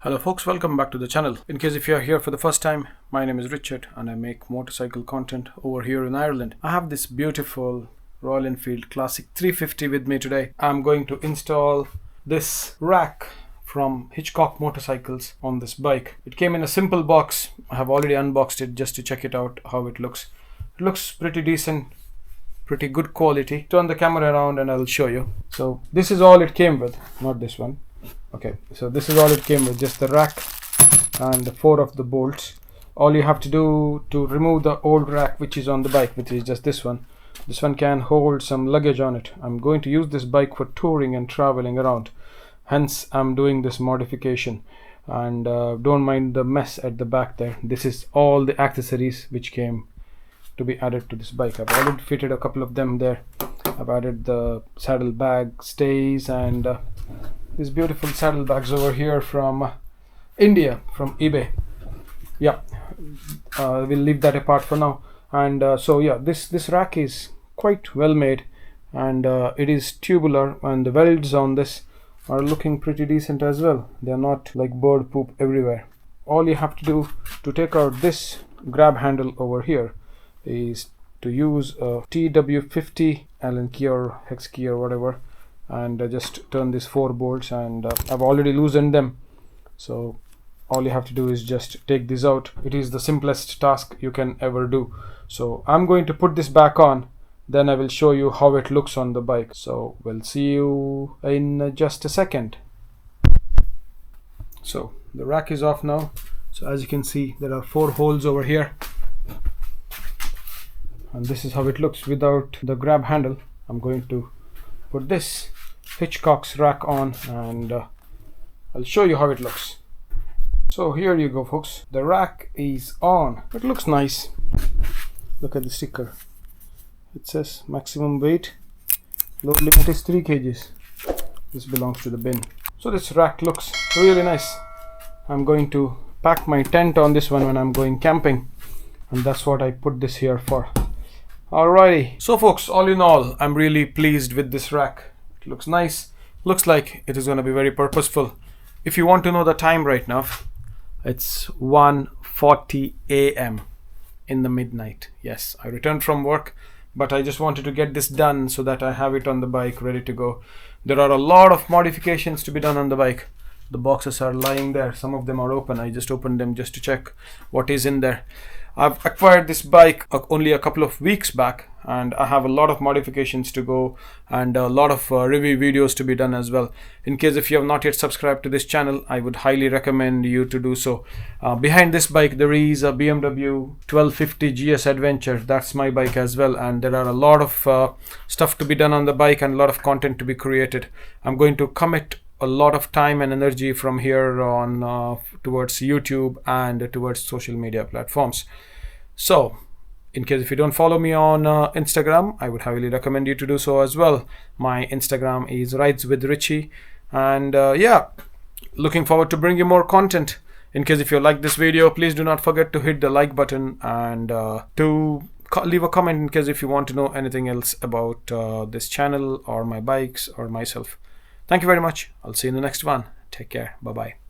Hello folks, welcome back to the channel. In case if you are here for the first time, my name is Richard and I make motorcycle content over here in Ireland. I have this beautiful Royal Enfield Classic 350 with me today. I'm going to install this rack from Hitchcock motorcycles on this bike. It came in a simple box. I have already unboxed it just to check it out how it looks. It looks pretty decent, pretty good quality. Turn the camera around and I'll show you. So this is all it came with, not this one. Okay, so this is all it came with, just the rack and the 4 of the bolts. All you have to do to remove the old rack which is on the bike, which is just this one can hold some luggage on it. I'm going to use this bike for touring and traveling around, hence I'm doing this modification. And don't mind the mess at the back there. This is all the accessories which came to be added to this bike. I've already fitted a couple of them there. I've added the saddle bag stays and these beautiful saddlebags over here from India, from eBay. Yeah, we'll leave that apart for now. And so yeah, this rack is quite well made, and it is tubular, and the welds on this are looking pretty decent as well. They're not like bird poop everywhere. All you have to do to take out this grab handle over here is to use a TW50 Allen key or hex key or whatever, and just turn these 4 bolts, and I've already loosened them, so all you have to do is just take this out. It is the simplest task you can ever do. So I'm going to put this back on, then I will show you how it looks on the bike. So we'll see you in just a second. So the rack is off now. So as you can see, there are 4 holes over here, and this is how it looks without the grab handle. I'm going to put this Hitchcock's rack on, and I'll show you how it looks. So here you go folks, the rack is on. It looks nice. Look at the sticker. It says maximum weight, load limit is 3 kgs. This belongs to the bin. So this rack looks really nice. I'm going to pack my tent on this one when I'm going camping, and that's what I put this here for. Alrighty, so folks, all in all, I'm really pleased with this rack. It looks nice, looks like it is going to be very purposeful. If you want to know the time right now, it's 1:40 a.m. in the midnight. Yes, I returned from work, but I just wanted to get this done so that I have it on the bike ready to go. There are a lot of modifications to be done on the bike. The boxes are lying there, some of them are open. I just opened them just to check what is in there. I've acquired this bike only a couple of weeks back, and I have a lot of modifications to go and a lot of review videos to be done as well. In case if you have not yet subscribed to this channel, I would highly recommend you to do so. Behind this bike there is a BMW 1250 GS Adventure. That's my bike as well, and there are a lot of stuff to be done on the bike and a lot of content to be created. I'm going to commit a lot of time and energy from here on towards YouTube and towards social media platforms. So in case if you don't follow me on Instagram, I would highly recommend you to do so as well. My Instagram is Rides with Richie, and yeah, looking forward to bring you more content. In case if you like this video, please do not forget to hit the like button and to leave a comment in case if you want to know anything else about this channel or my bikes or myself. Thank you very much. I'll see you in the next one. Take care. Bye bye.